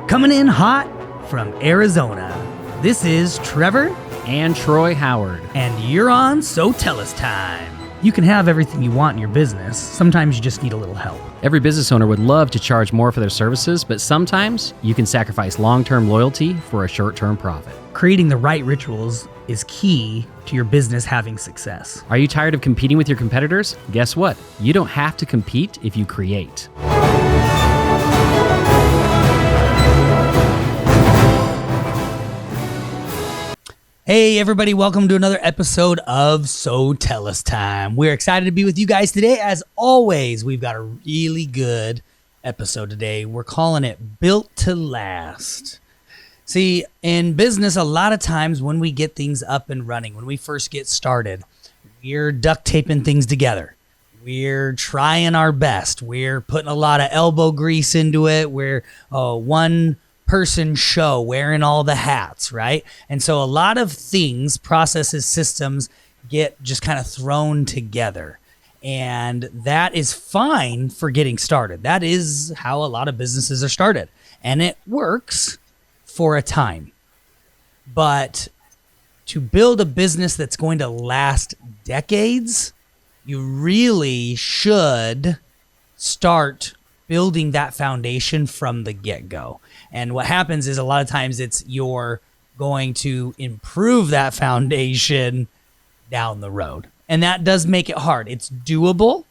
Coming in hot from Arizona, this is Trevor and Troy Howard. And you're on So Tell Us Time. You can have everything you want in your business. Sometimes you just need a little help. Every business owner would love to charge more for their services, but sometimes you can sacrifice long-term loyalty for a short-term profit. Creating the right rituals is key to your business having success. Are you tired of competing with your competitors? Guess what? You don't have to compete if you create. Hey everybody, welcome to another episode of So Tell Us Time. We're excited to be with you guys today. As always, we've got a really good episode today. We're calling it Built to Last. See, in business, a lot of times when we get things up and running, when we first get started, we're duct taping things together. We're trying our best. We're putting a lot of elbow grease into it. We're one person show, wearing all the hats, right? And so a lot of things, processes, systems get just kind of thrown together. And that is fine for getting started. That is how a lot of businesses are started. And it works for a time. But to build a business that's going to last decades, you really should start building that foundation from the get-go. And what happens is a lot of times you're going to improve that foundation down the road. And that does make it hard. It's doable,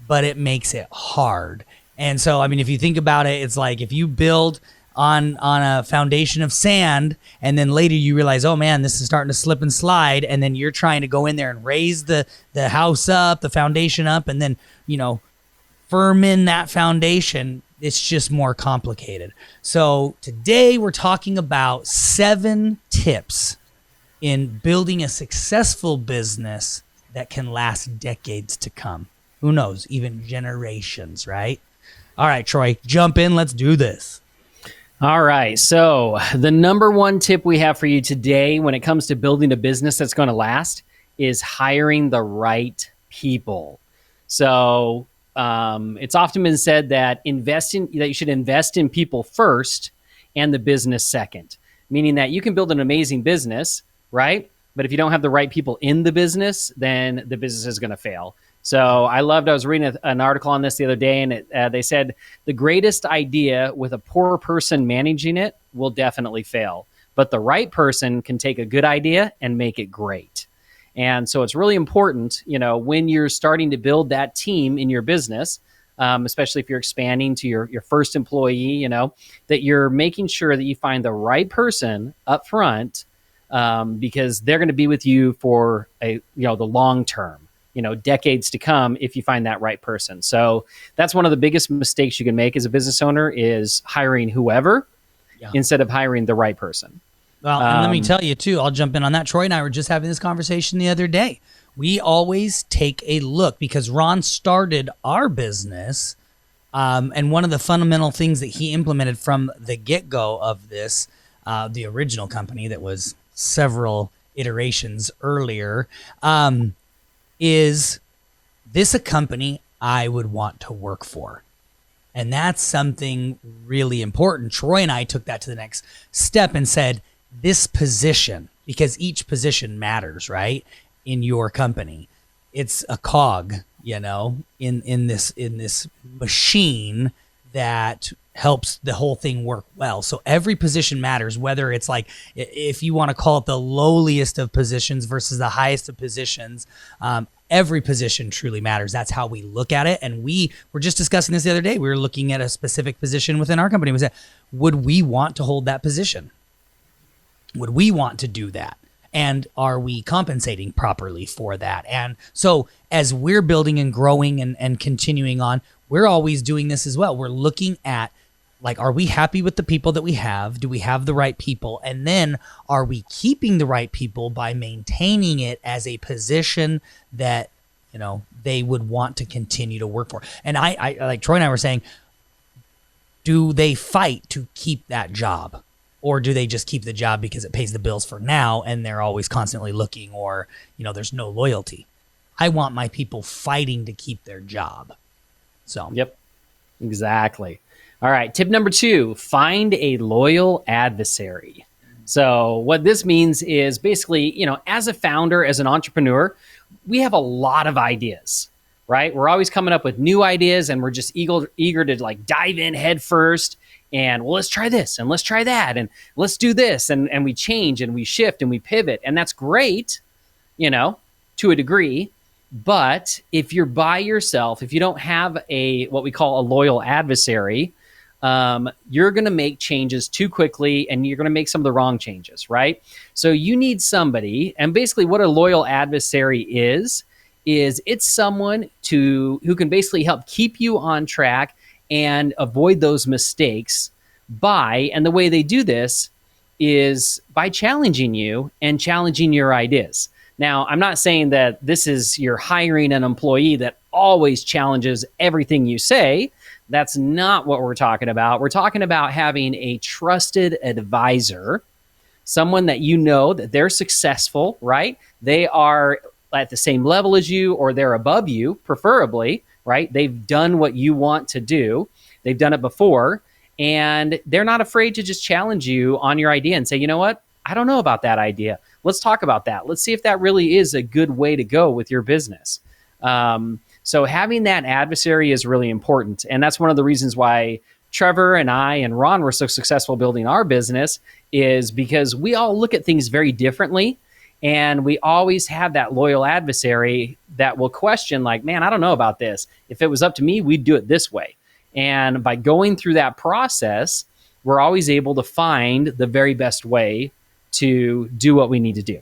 but it makes it hard. And so, I mean, if you think about it, it's like if you build on a foundation of sand and then later you realize, oh man, this is starting to slip and slide. And then you're trying to go in there and raise the house up, the foundation up, and then, firm in that foundation. It's just more complicated. So today we're talking about 7 tips in building a successful business that can last decades to come. Who knows, even generations, right? All right, Troy, jump in. Let's do this. All right. So the number one tip we have for you today when it comes to building a business that's going to last is hiring the right people. So it's often been said that you should invest in people first and the business second, meaning that you can build an amazing business, right? But if you don't have the right people in the business, then the business is going to fail. So I was reading an article on this the other day, and they said the greatest idea with a poor person managing it will definitely fail, but the right person can take a good idea and make it great. And so it's really important, when you're starting to build that team in your business, especially if you're expanding to your first employee, that you're making sure that you find the right person up front, because they're going to be with you for the long term, decades to come if you find that right person. So that's one of the biggest mistakes you can make as a business owner is hiring whoever instead of hiring the right person. Well, and let me tell you, too, I'll jump in on that. Troy and I were just having this conversation the other day. We always take a look because Ron started our business. And one of the fundamental things that he implemented from the get-go of this, the original company that was several iterations earlier, is this a company I would want to work for? And that's something really important. Troy and I took that to the next step and said, this position, because each position matters, right? In your company, it's a cog, in this machine that helps the whole thing work well. So every position matters, whether it's like, if you want to call it the lowliest of positions versus the highest of positions, every position truly matters. That's how we look at it. And we were just discussing this the other day. We were looking at a specific position within our company. We said, would we want to hold that position? Would we want to do that? And are we compensating properly for that? And so as we're building and growing and continuing on, we're always doing this as well. We're looking at, like, are we happy with the people that we have? Do we have the right people? And then are we keeping the right people by maintaining it as a position that, they would want to continue to work for? And I like Troy and I were saying, do they fight to keep that job? Or do they just keep the job because it pays the bills for now and they're always constantly looking, or, there's no loyalty? I want my people fighting to keep their job. So, yep. Exactly. All right. Tip number 2, find a loyal adversary. So, what this means is basically, as a founder, as an entrepreneur, we have a lot of ideas, right? We're always coming up with new ideas and we're just eager to like dive in head first. And well, let's try this and let's try that and let's do this. And we change and we shift and we pivot. And that's great, you know, to a degree. But if you're by yourself, if you don't have a what we call a loyal adversary, you're going to make changes too quickly and you're going to make some of the wrong changes, right? So you need somebody, and basically what a loyal adversary is it's someone who can basically help keep you on track and avoid those mistakes and the way they do this is by challenging you and challenging your ideas. Now, I'm not saying that this is you're hiring an employee that always challenges everything you say. That's not what we're talking about. We're talking about having a trusted advisor, someone that you know that they're successful, right? They are at the same level as you or they're above you, preferably, right? They've done what you want to do. They've done it before, and they're not afraid to just challenge you on your idea and say, you know what? I don't know about that idea. Let's talk about that. Let's see if that really is a good way to go with your business. So having that adversary is really important. And that's one of the reasons why Trevor and I and Ron were so successful building our business is because we all look at things very differently. And we always have that loyal adversary that will question like, man, I don't know about this. If it was up to me, we'd do it this way. And by going through that process, we're always able to find the very best way to do what we need to do.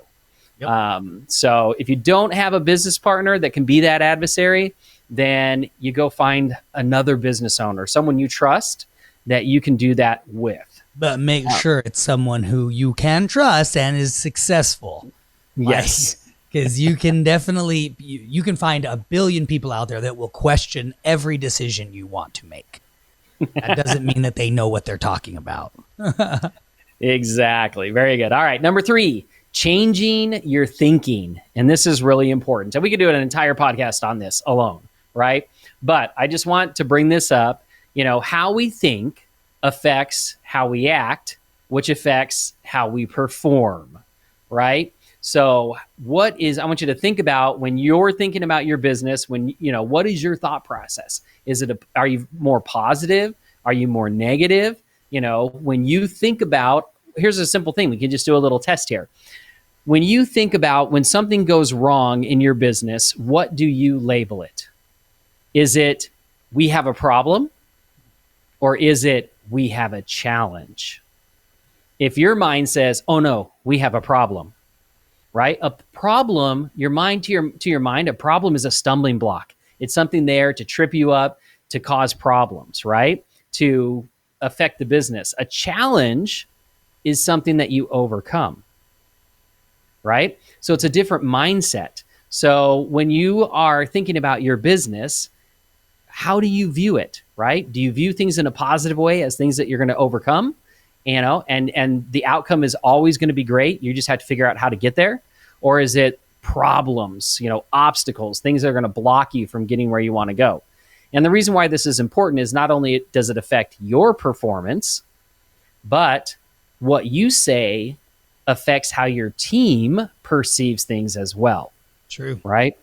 Yep. So if you don't have a business partner that can be that adversary, then you go find another business owner, someone you trust that you can do that with. But make sure it's someone who you can trust and is successful. Yes. Because you can definitely, you can find a billion people out there that will question every decision you want to make. That doesn't mean that they know what they're talking about. Exactly. Very good. All right. Number 3, changing your thinking. And this is really important. And we could do an entire podcast on this alone, right? But I just want to bring this up. How we think affects how we act, which affects how we perform, right? So I want you to think about when you're thinking about your business, what is your thought process? Are you more positive? Are you more negative? When you think about, here's a simple thing. We can just do a little test here. When you think about when something goes wrong in your business, what do you label it? Is it, we have a problem? Or is it, we have a challenge? If your mind says, oh no, we have a problem, right? A problem, to your mind, a problem is a stumbling block. It's something there to trip you up, to cause problems, right? To affect the business. A challenge is something that you overcome, right? So it's a different mindset. So when you are thinking about your business, how do you view it, right? Do you view things in a positive way as things that you're going to overcome, and the outcome is always going to be great? You just have to figure out how to get there. Or is it problems, obstacles, things that are going to block you from getting where you want to go? And the reason why this is important is not only does it affect your performance, but what you say affects how your team perceives things as well. True. Right?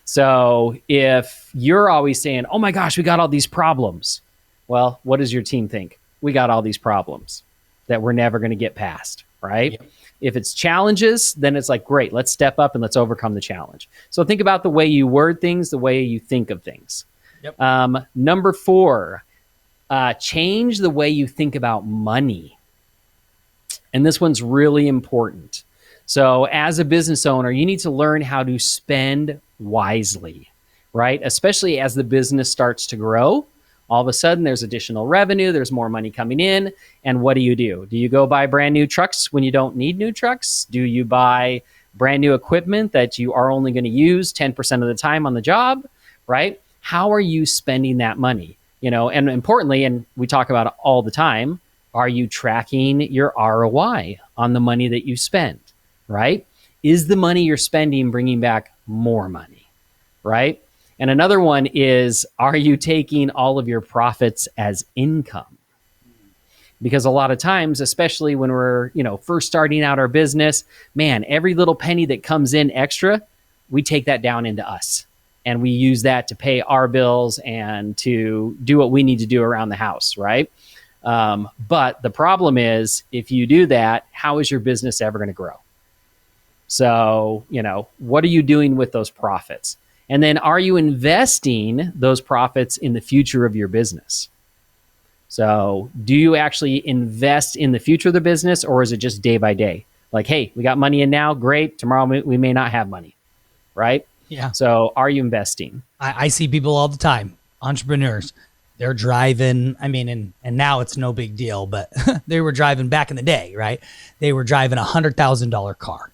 So if you're always saying, oh my gosh, we got all these problems. Well, what does your team think? We got all these problems that we're never going to get past, right? Yep. If it's challenges, then it's like, great, let's step up and let's overcome the challenge. So think about the way you word things, the way you think of things. Yep. Number 4, change the way you think about money. And this one's really important. So as a business owner, you need to learn how to spend wisely, right? Especially as the business starts to grow. All of a sudden, there's additional revenue, there's more money coming in. And what do? Do you go buy brand new trucks when you don't need new trucks? Do you buy brand new equipment that you are only going to use 10% of the time on the job, right? How are you spending that money? And importantly, and we talk about it all the time, are you tracking your ROI on the money that you spend, right? Is the money you're spending bringing back more money, right? And another one is, are you taking all of your profits as income? Because a lot of times, especially when we're, first starting out our business, man, every little penny that comes in extra, we take that down into us. And we use that to pay our bills and to do what we need to do around the house, right? But the problem is, if you do that, how is your business ever going to grow? So, what are you doing with those profits? And then are you investing those profits in the future of your business? So do you actually invest in the future of the business, or is it just day by day? Like, hey, we got money in now, great. Tomorrow we may not have money, right? Yeah. So are you investing? I see people all the time, entrepreneurs. They're driving, and now it's no big deal, but they were driving back in the day, right? They were driving $100,000 car.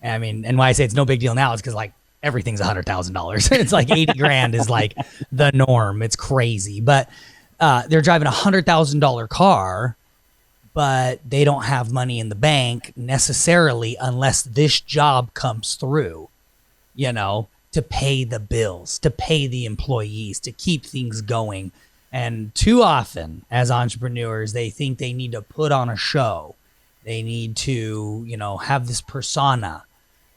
And why I say it's no big deal now is because like everything's $100,000. It's like 80 grand is like the norm. It's crazy. But they're driving $100,000 car, but they don't have money in the bank necessarily unless this job comes through, to pay the bills, to pay the employees, to keep things going. And too often as entrepreneurs, they think they need to put on a show. They need to, have this persona.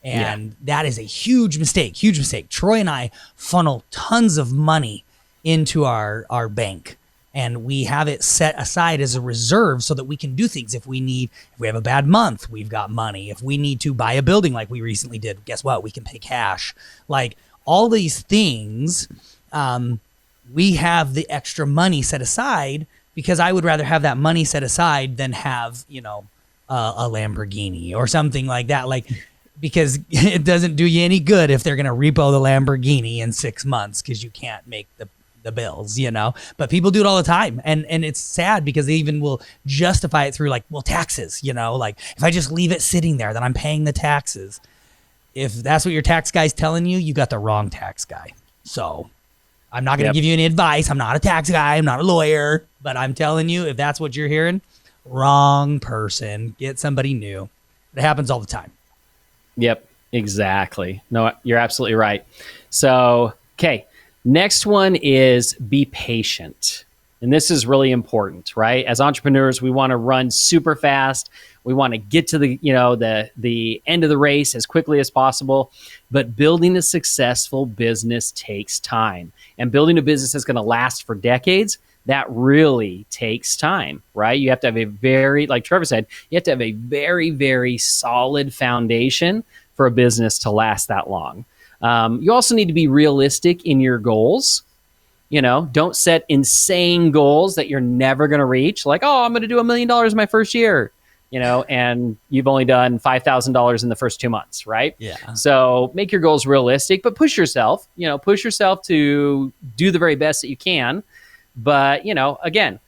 And that is a huge mistake, huge mistake. Troy and I funnel tons of money into our bank. And we have it set aside as a reserve so that we can do things. If we have a bad month, we've got money. If we need to buy a building like we recently did, guess what? We can pay cash. Like all these things, we have the extra money set aside because I would rather have that money set aside than have, a Lamborghini or something like that. Like, because it doesn't do you any good if they're going to repo the Lamborghini in 6 months because you can't make the bills, but people do it all the time. And it's sad because they even will justify it through like, well, taxes, like if I just leave it sitting there, then I'm paying the taxes. If that's what your tax guy's telling you, you got the wrong tax guy. So I'm not going to give you any advice. I'm not a tax guy. I'm not a lawyer, but I'm telling you, if that's what you're hearing, wrong person. Get somebody new. It happens all the time. Yep, exactly. No, you're absolutely right. So, okay. Next one is be patient. And this is really important, right? As entrepreneurs, we want to run super fast. We want to get to the end of the race as quickly as possible. But building a successful business takes time. And building a business that's going to last for decades, that really takes time, right? You have to have like Trevor said, you have to have a very, very solid foundation for a business to last that long. You also need to be realistic in your goals. Don't set insane goals that you're never going to reach. Like, oh, I'm going to do $1 million in my first year, and you've only done $5,000 in the first 2 months, right? Yeah. So make your goals realistic, but push yourself, to do the very best that you can. But, again,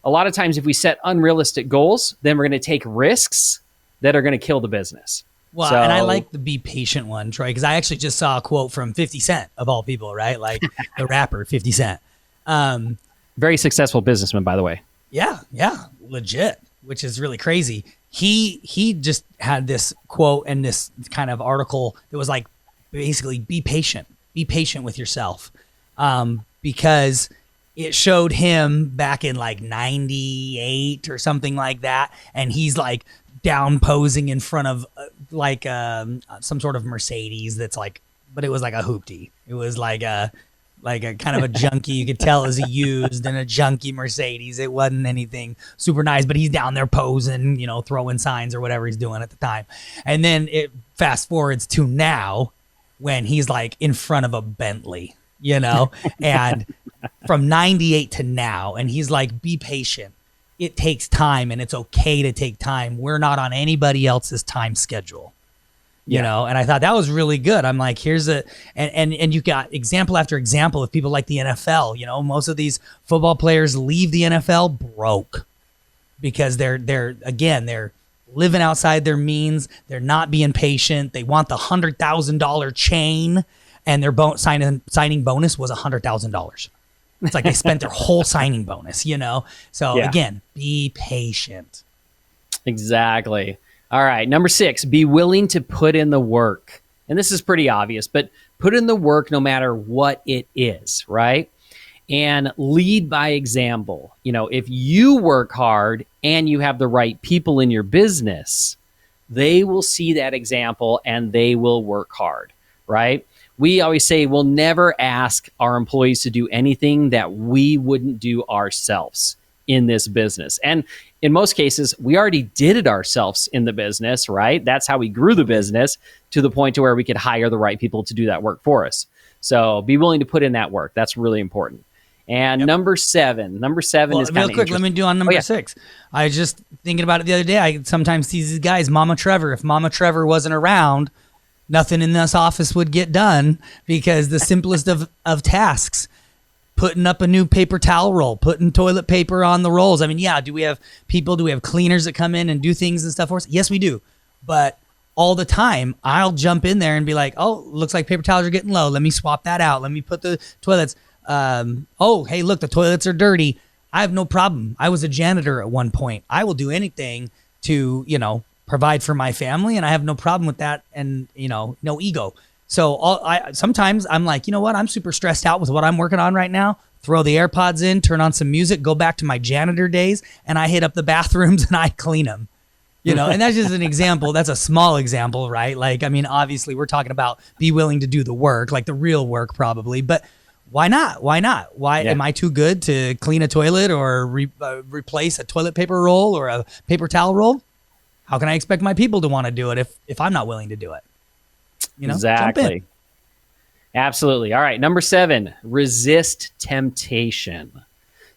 a lot of times if we set unrealistic goals, then we're going to take risks that are going to kill the business. Well, and I like the be patient one, Troy, because I actually just saw a quote from 50 Cent, of all people, right? Like the rapper 50 Cent. Very successful businessman, by the way. Yeah, legit, which is really crazy. He just had this quote and this kind of article that was like, basically, be patient with yourself, because it showed him back in like 98 or something like that, and he's like down posing in front of some sort of Mercedes that's like, but it was like a hoopty. It was like a kind of a junky. You could tell it was a used and a junky Mercedes. It wasn't anything super nice, but he's down there posing, throwing signs or whatever he's doing at the time. And then it fast forwards to now when he's like in front of a Bentley, and from 98 to now. And he's like, be patient. It takes time, and it's okay to take time. We're not on anybody else's time schedule, and I thought that was really good. I'm like, and you got example after example of people like the NFL. Most of these football players leave the NFL broke because they're living outside their means. They're not being patient. They want the $100,000 chain, and their signing bonus was $100,000. It's like they spent their whole signing bonus, So again, be patient. Exactly. All right. Number 6, be willing to put in the work. And this is pretty obvious, but put in the work no matter what it is, right? And lead by example. If you work hard and you have the right people in your business, they will see that example and they will work hard, right? We always say we'll never ask our employees to do anything that we wouldn't do ourselves in this business. And in most cases, we already did it ourselves in the business, right? That's how we grew the business to the point to where we could hire the right people to do that work for us. So be willing to put in that work. That's really important. And number seven is kind of real quick. Let me do on number 6. I was just thinking about it the other day. I sometimes see these guys, Mama Trevor. If Mama Trevor wasn't around, nothing in this office would get done, because the simplest of tasks, putting up a new paper towel roll, putting toilet paper on the rolls. I mean, do we have people? Do we have cleaners that come in and do things and stuff for us? Yes, we do. But all the time, I'll jump in there and be like, oh, looks like paper towels are getting low. Let me swap that out. Let me put the toilets. Oh, hey, look, the toilets are dirty. I have no problem. I was a janitor at one point. I will do anything to, provide for my family, and I have no problem with that, and, no ego. So sometimes I'm like, you know what? I'm super stressed out with what I'm working on right now. Throw the AirPods in, turn on some music, go back to my janitor days, and I hit up the bathrooms and I clean them. And that's just an example. That's a small example, right? Like, I mean, obviously we're talking about be willing to do the work, like the real work probably, but why not? Why am I too good to clean a toilet or replace a toilet paper roll or a paper towel roll? How can I expect my people to want to do it if I'm not willing to do it? Exactly. Absolutely. All right. Number 7, resist temptation.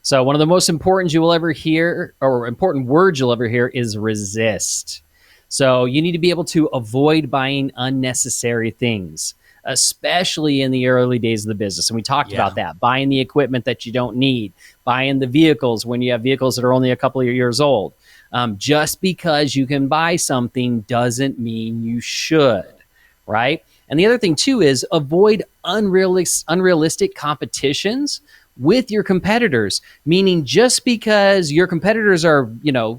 So one of the most important you will ever hear, or important words you'll ever hear, is resist. So you need to be able to avoid buying unnecessary things, especially in the early days of the business. And we talked about that, buying the equipment that you don't need, buying the vehicles when you have vehicles that are only a couple of years old. Just because you can buy something doesn't mean you should, right? And the other thing too is avoid unrealistic competitions with your competitors, meaning just because your competitors are,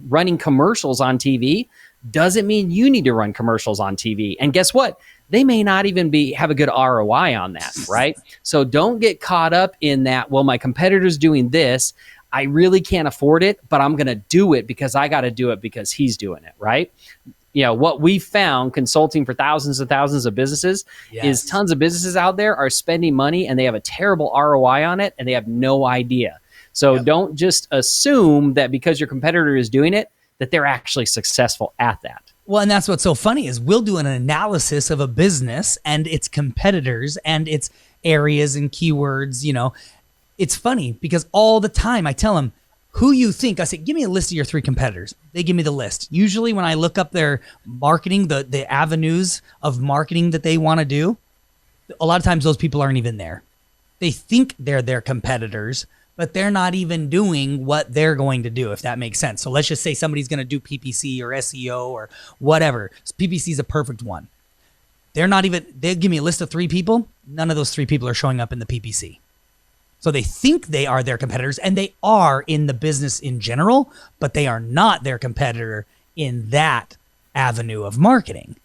running commercials on TV doesn't mean you need to run commercials on TV. And guess what? They may not even have a good ROI on that, right? So don't get caught up in that, well, my competitor's doing this, I really can't afford it, but I'm going to do it because I got to do it because he's doing it, right? What we found consulting for thousands and thousands of businesses is tons of businesses out there are spending money and they have a terrible ROI on it and they have no idea. So don't just assume that because your competitor is doing it, that they're actually successful at that. Well, and that's what's so funny is we'll do an analysis of a business and its competitors and its areas and keywords. It's funny because all the time I tell them, who you think, I say, give me a list of your 3 competitors. They give me the list. Usually when I look up their marketing, the avenues of marketing that they want to do, a lot of times those people aren't even there. They think they're their competitors, but they're not even doing what they're going to do, if that makes sense. So let's just say somebody's going to do PPC or SEO or whatever. So PPC is a perfect one. They'll give me a list of 3 people. None of those 3 people are showing up in the PPC. So they think they are their competitors, and they are in the business in general, but they are not their competitor in that avenue of marketing.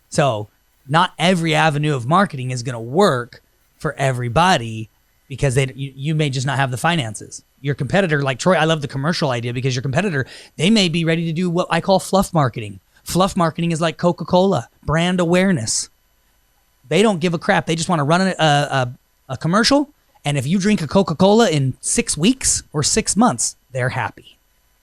So not every avenue of marketing is going to work for everybody because you may just not have the finances. Your competitor, like Troy, I love the commercial idea because your competitor, they may be ready to do what I call fluff marketing. Fluff marketing is like Coca-Cola, brand awareness. They don't give a crap. They just want to run a commercial. And if you drink a Coca-Cola in 6 weeks or 6 months, they're happy,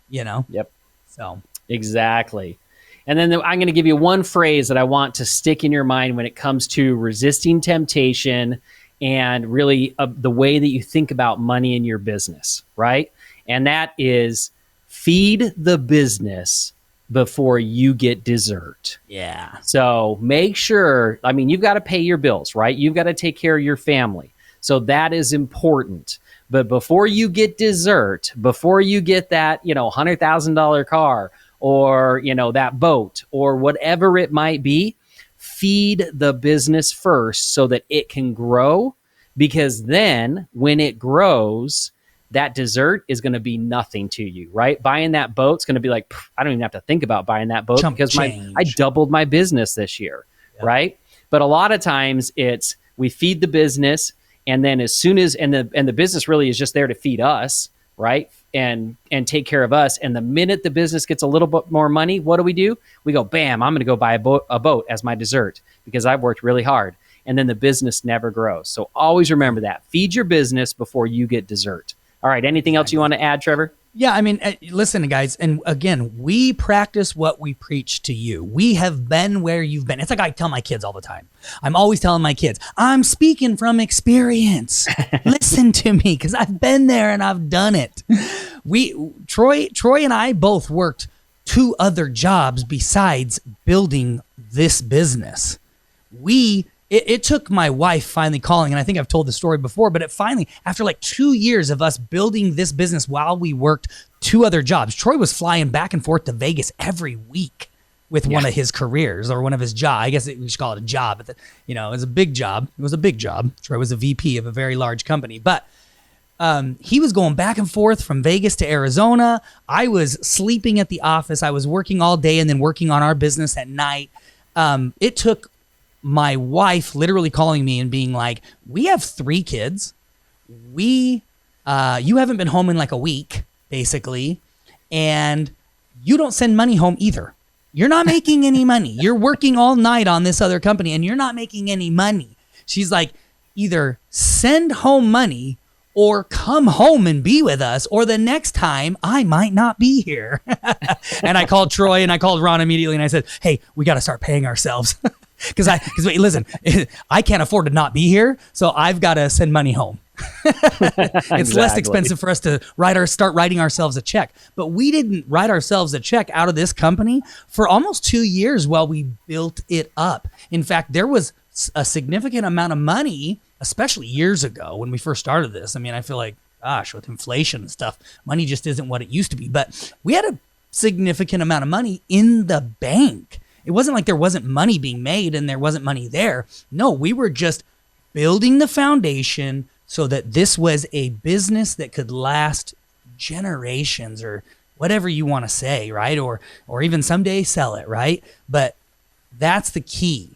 Yep. So exactly. And then I'm going to give you one phrase that I want to stick in your mind when it comes to resisting temptation and really the way that you think about money in your business, right? And that is feed the business before you get dessert. Yeah. So make sure, you've got to pay your bills, right? You've got to take care of your family. So that is important. But before you get dessert, before you get that, $100,000 car or, that boat or whatever it might be, feed the business first so that it can grow. Because then when it grows, that dessert is going to be nothing to you, right? Buying that boat's going to be like, I don't even have to think about buying that boat because I doubled my business this year, right? But a lot of times it's we feed the business, and then as soon as and the business really is just there to feed us, right? And take care of us. And the minute the business gets a little bit more money, what do? We go, bam, I'm going to go buy a boat as my dessert because I've worked really hard. And then the business never grows. So always remember that. Feed your business before you get dessert. All right. Anything else you want to add, Trevor? Yeah, I mean, listen, guys, and again, we practice what we preach to you. We have been where you've been. It's like I tell my kids all the time. I'm always telling my kids, I'm speaking from experience. Listen to me, because I've been there and I've done it. Troy and I both worked 2 other jobs besides building this business. It took my wife finally calling, and I think I've told the story before, but it finally, after like 2 years of us building this business while we worked 2 other jobs, Troy was flying back and forth to Vegas every week with one of his careers or one of his jobs. I guess we should call it a job. But it was a big job. It was a big job. Troy was a VP of a very large company, but he was going back and forth from Vegas to Arizona. I was sleeping at the office. I was working all day and then working on our business at night. It took my wife literally calling me and being like, we have 3 kids. You haven't been home in like a week, basically. And you don't send money home either. You're not making any money. You're working all night on this other company and you're not making any money. She's like, either send home money or come home and be with us, or the next time I might not be here. And I called Troy and I called Ron immediately and I said, hey, we got to start paying ourselves. Because listen, I can't afford to not be here, so I've got to send money home. It's less expensive for us to start writing ourselves a check. But we didn't write ourselves a check out of this company for almost 2 years while we built it up. In fact, there was a significant amount of money, especially years ago when we first started this. I mean, I feel like, gosh, with inflation and stuff, money just isn't what it used to be. But we had a significant amount of money in the bank. It wasn't like there wasn't money being made and there wasn't money there. No, we were just building the foundation so that this was a business that could last generations, or whatever you want to say, right? Or even someday sell it, right? But that's the key.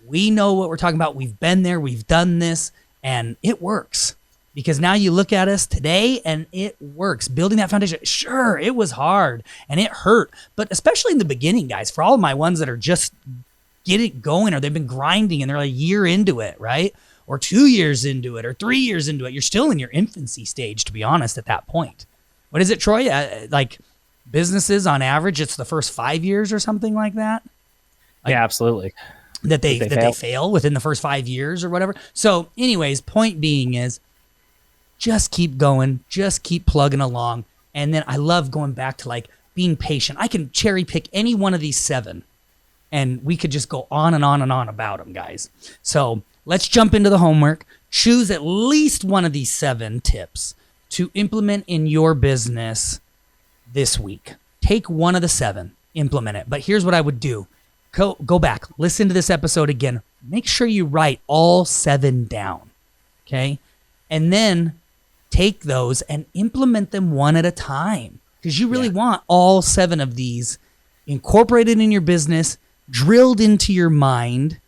We know what we're talking about. We've been there, we've done this, and it works. Because now you look at us today and it works. Building that foundation, sure, it was hard and it hurt. But especially in the beginning, guys, for all of my ones that are just getting going, or they've been grinding and they're a year into it, right? Or 2 years into it, or 3 years into it. You're still in your infancy stage, to be honest, at that point. What is it, Troy? Like businesses on average, it's the first 5 years or something like that? Yeah, absolutely. That they fail within the first 5 years or whatever. So anyways, point being is, just keep going, just keep plugging along. And then I love going back to like being patient. I can cherry pick any one of these 7 and we could just go on and on and on about them, guys. So let's jump into the homework. Choose at least one of these 7 tips to implement in your business this week. Take one of the 7, implement it. But here's what I would do. Go back, listen to this episode again. Make sure you write all 7 down, okay? And then take those and implement them one at a time, because you really want all 7 of these incorporated in your business, drilled into your mind.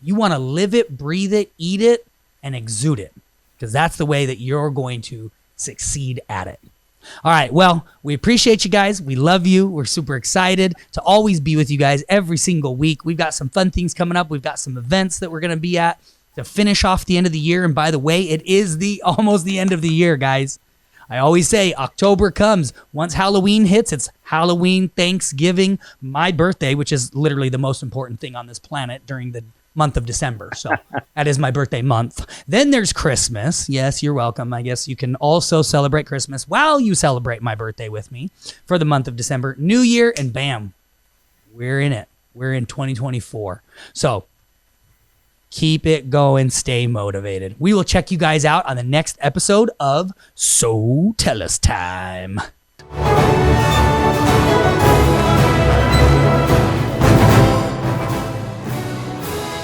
You want to live it, breathe it, eat it, and exude it, because that's the way that you're going to succeed at it. All right. Well, we appreciate you guys. We love you. We're super excited to always be with you guys every single week. We've got some fun things coming up. We've got some events that we're going to be at to finish off the end of the year. And by the way, it is almost the end of the year, guys. I always say October comes. Once Halloween hits, it's Halloween, Thanksgiving, my birthday, which is literally the most important thing on this planet during the month of December. So that is my birthday month. Then there's Christmas. Yes, you're welcome. I guess you can also celebrate Christmas while you celebrate my birthday with me for the month of December. New Year, and bam, we're in it. We're in 2024. So keep it going. Stay motivated. We will check you guys out on the next episode of So Tell Us Time.